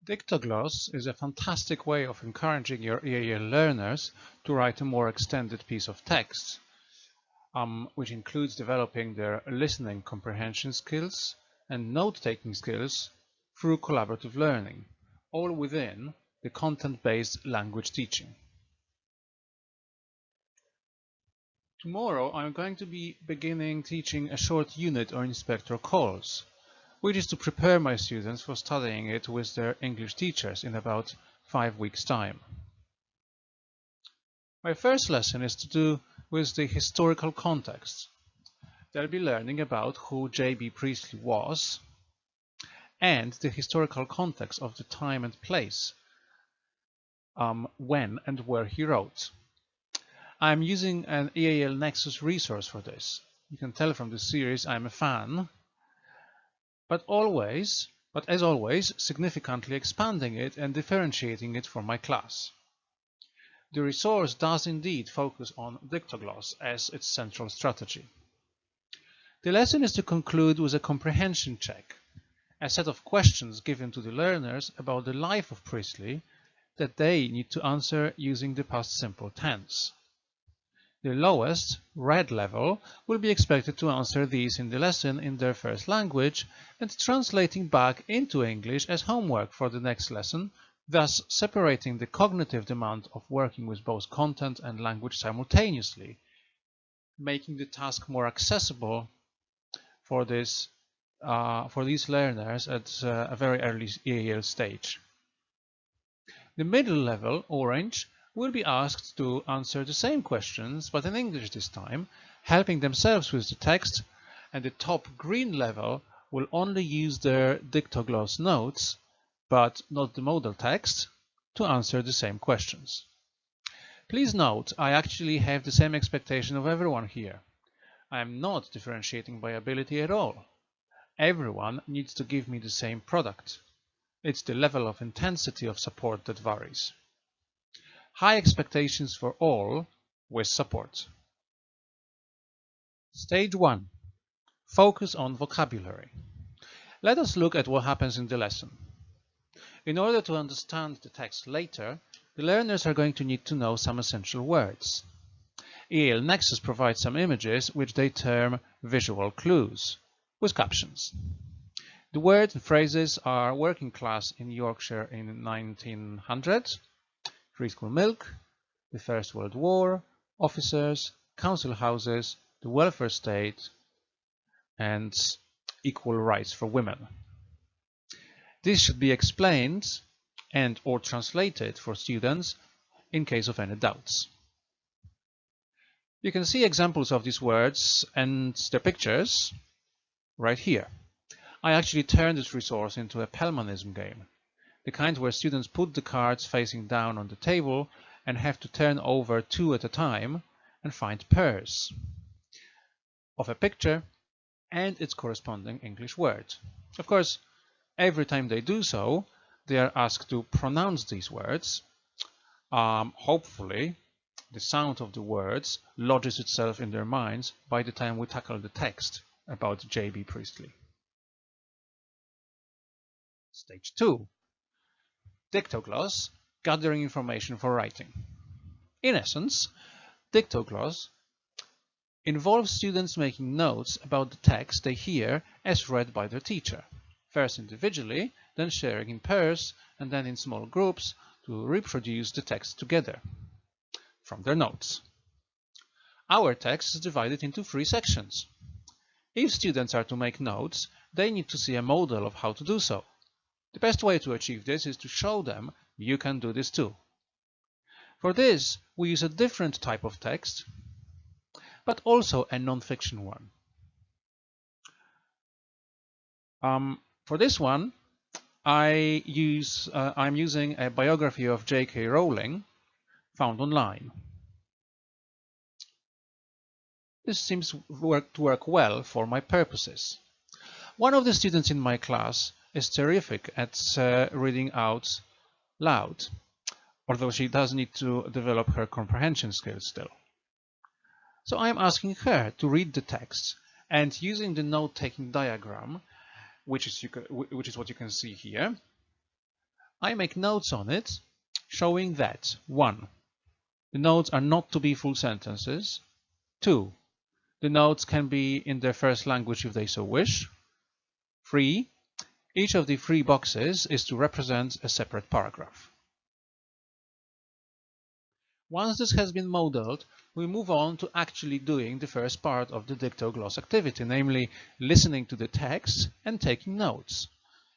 Dictogloss is a fantastic way of encouraging your EAL learners to write a more extended piece of text, which includes developing their listening comprehension skills and note-taking skills through collaborative learning, all within the content-based language teaching. Tomorrow I'm going to be beginning teaching a short unit on inspector calls, which is to prepare my students for studying it with their English teachers in about 5 weeks' time. My first lesson is to do with the historical context. They'll be learning about who J.B. Priestley was and the historical context of the time and place, when and where he wrote. I'm using an EAL Nexus resource for this. You can tell from the series I'm a fan, but as always, significantly expanding it and differentiating it from my class. The resource does indeed focus on Dictogloss as its central strategy. The lesson is to conclude with a comprehension check, a set of questions given to the learners about the life of Priestley that they need to answer using the past simple tense. The lowest, red level, will be expected to answer these in the lesson in their first language and translating back into English as homework for the next lesson, thus separating the cognitive demand of working with both content and language simultaneously, making the task more accessible for these learners at a very early EAL stage. The middle level, orange, will be asked to answer the same questions, but in English this time, helping themselves with the text, and the top green level will only use their Dictogloss notes, but not the modal text, to answer the same questions. Please note, I actually have the same expectation of everyone here. I am not differentiating by ability at all. Everyone needs to give me the same product. It's the level of intensity of support that varies. High expectations for all with support. Stage 1. Focus on vocabulary. Let us look at what happens in the lesson. In order to understand the text later, the learners are going to need to know some essential words. EAL Nexus provides some images which they term visual clues, with captions. The words and phrases are working class in Yorkshire in 1900, free school milk, the First World War, officers, council houses, the welfare state, and equal rights for women. This should be explained and or translated for students in case of any doubts. You can see examples of these words and their pictures right here. I actually turned this resource into a Pelmanism game, the kind where students put the cards facing down on the table and have to turn over 2 at a time and find pairs of a picture and its corresponding English word. Of course, every time they do so, they are asked to pronounce these words. Hopefully, the sound of the words lodges itself in their minds by the time we tackle the text about J.B. Priestley. Stage 2. Dictogloss, gathering information for writing. In essence, Dictogloss involves students making notes about the text they hear as read by their teacher, first individually, then sharing in pairs, and then in small groups to reproduce the text together from their notes. Our text is divided into 3 sections. If students are to make notes, they need to see a model of how to do so. The best way to achieve this is to show them you can do this too. For this, we use a different type of text, but also a non-fiction one. For this one, I'm using a biography of J.K. Rowling found online. This seems to work well for my purposes. One of the students in my class is terrific at reading out loud, although she does need to develop her comprehension skills still. So I am asking her to read the text and using the note-taking diagram, which is what you can see here, I make notes on it, showing that 1. The notes are not to be full sentences. 2. The notes can be in their first language if they so wish. 3. Each of the 3 boxes is to represent a separate paragraph. Once this has been modeled, we move on to actually doing the first part of the Dictogloss activity, namely listening to the text and taking notes.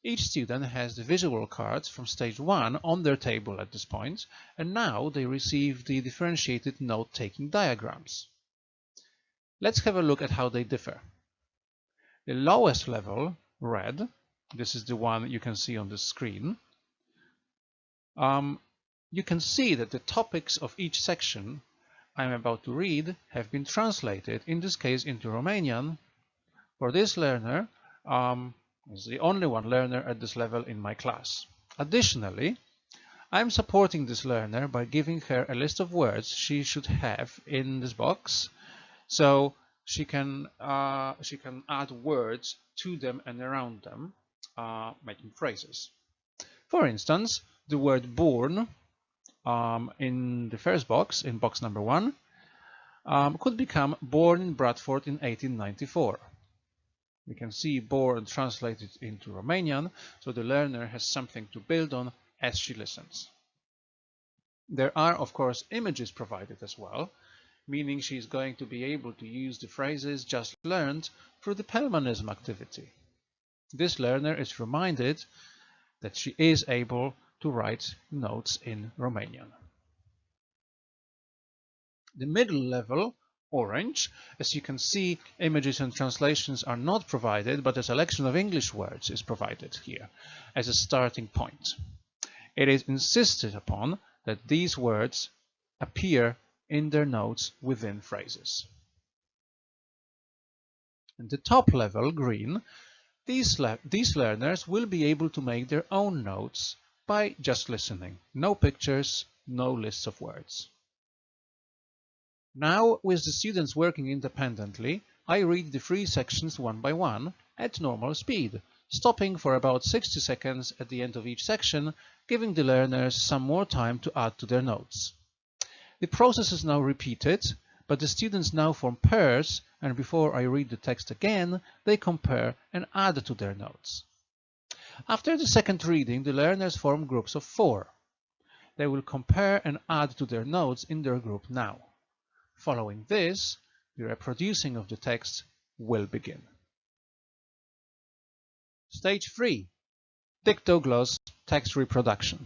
Each student has the visual cards from stage 1 on their table at this point, and now they receive the differentiated note-taking diagrams. Let's have a look at how they differ. The lowest level, red, this is the one you can see on the screen, you can see that the topics of each section I'm about to read have been translated, in this case into Romanian, for this learner. Is the only one learner at this level in my class. Additionally, I'm supporting this learner by giving her a list of words she should have in this box, so she can add words to them and around them, making phrases. For instance, the word born in the first box, in box number 1, could become born in Bradford in 1894. We can see born translated into Romanian, so the learner has something to build on as she listens. There are, of course, images provided as well, meaning she's going to be able to use the phrases just learned through the Pelmanism activity. This learner is reminded that she is able to write notes in Romanian. The middle level, orange, as you can see, images and translations are not provided, but a selection of English words is provided here as a starting point. It is insisted upon that these words appear in their notes within phrases. And the top level, green, these learners will be able to make their own notes by just listening. No pictures, no lists of words. Now, with the students working independently, I read the 3 sections one by one at normal speed, stopping for about 60 seconds at the end of each section, giving the learners some more time to add to their notes. The process is now repeated, but the students now form pairs, and before I read the text again, they compare and add to their notes. After the second reading, the learners form groups of 4. They will compare and add to their notes in their group now. Following this, the reproducing of the text will begin. Stage 3. Dictogloss text reproduction.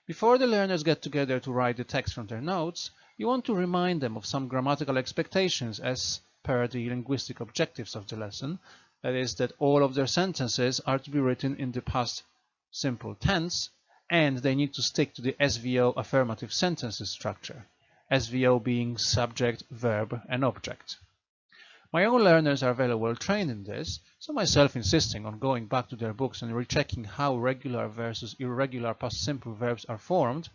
Before the learners get together to write the text from their notes, you want to remind them of some grammatical expectations as per the linguistic objectives of the lesson. That is, that all of their sentences are to be written in the past simple tense, and they need to stick to the SVO affirmative sentences structure. SVO being subject, verb, and object. My own learners are very well trained in this, so myself insisting on going back to their books and rechecking how regular versus irregular past simple verbs are formed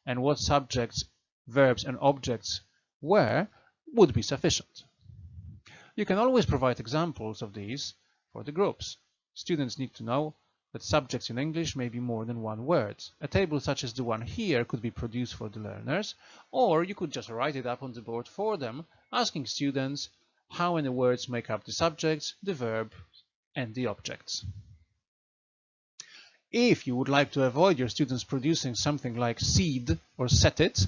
and what subjects, verbs, and objects were would be sufficient. You can always provide examples of these for the groups. Students need to know that subjects in English may be more than one word. A table such as the one here could be produced for the learners, or you could just write it up on the board for them, asking students how many words make up the subjects, the verb, and the objects. If you would like to avoid your students producing something like seed or set it,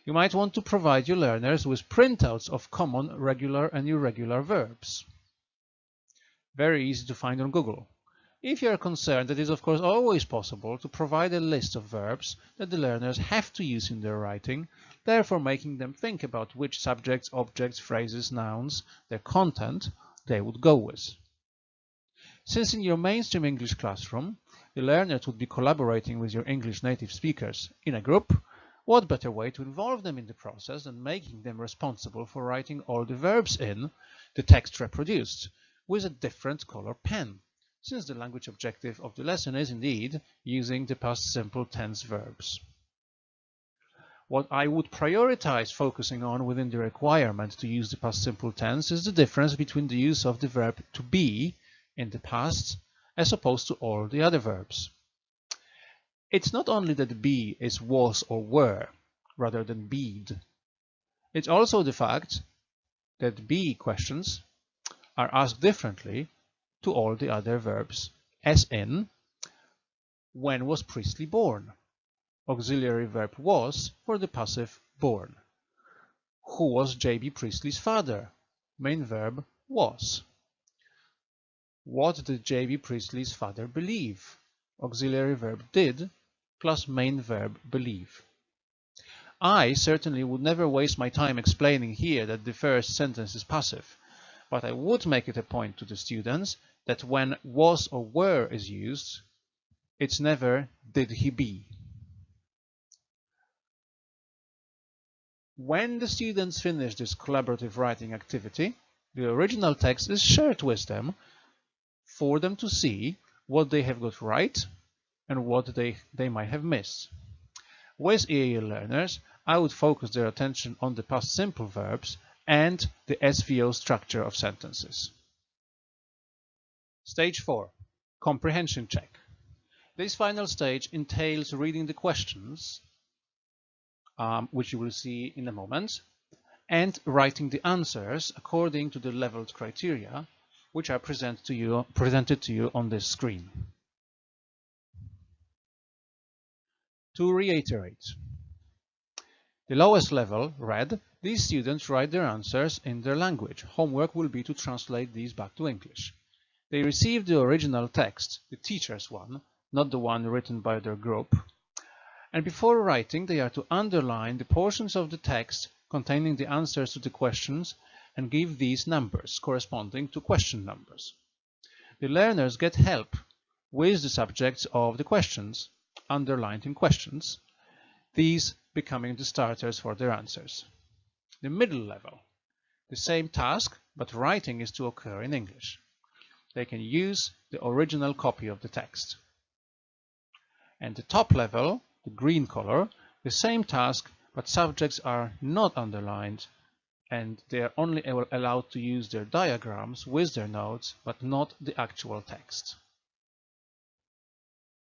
you might want to provide your learners with printouts of common regular and irregular verbs. Very easy to find on Google. If you are concerned, it is of course always possible to provide a list of verbs that the learners have to use in their writing, therefore making them think about which subjects, objects, phrases, nouns, their content they would go with. Since in your mainstream English classroom, the learners would be collaborating with your English native speakers in a group, what better way to involve them in the process than making them responsible for writing all the verbs in the text reproduced with a different color pen, since the language objective of the lesson is indeed using the past simple tense verbs. What I would prioritize focusing on within the requirement to use the past simple tense is the difference between the use of the verb to be in the past as opposed to all the other verbs. It's not only that be is was or were rather than beed. It's also the fact that be questions are asked differently to all the other verbs, as in, when was Priestley born? Auxiliary verb was for the passive born. Who was J.B. Priestley's father? Main verb was. What did J.B. Priestley's father believe? Auxiliary verb did plus main verb believe. I certainly would never waste my time explaining here that the first sentence is passive, but I would make it a point to the students that when was or were is used, it's never did he be. When the students finish this collaborative writing activity, the original text is shared with them for them to see what they have got right and what they might have missed. With EAL learners, I would focus their attention on the past simple verbs and the SVO structure of sentences. Stage 4. Comprehension check. This final stage entails reading the questions, which you will see in a moment, and writing the answers according to the leveled criteria, which are presented to you on this screen. To reiterate, the lowest level, red, these students write their answers in their language. Homework will be to translate these back to English. They receive the original text, the teacher's one, not the one written by their group. And before writing, they are to underline the portions of the text containing the answers to the questions and give these numbers corresponding to question numbers. The learners get help with the subjects of the questions, underlined in questions, these becoming the starters for their answers. The middle level, the same task, but writing is to occur in English. They can use the original copy of the text. And the top level, the green color, the same task, but subjects are not underlined and they are only allowed to use their diagrams with their notes, but not the actual text.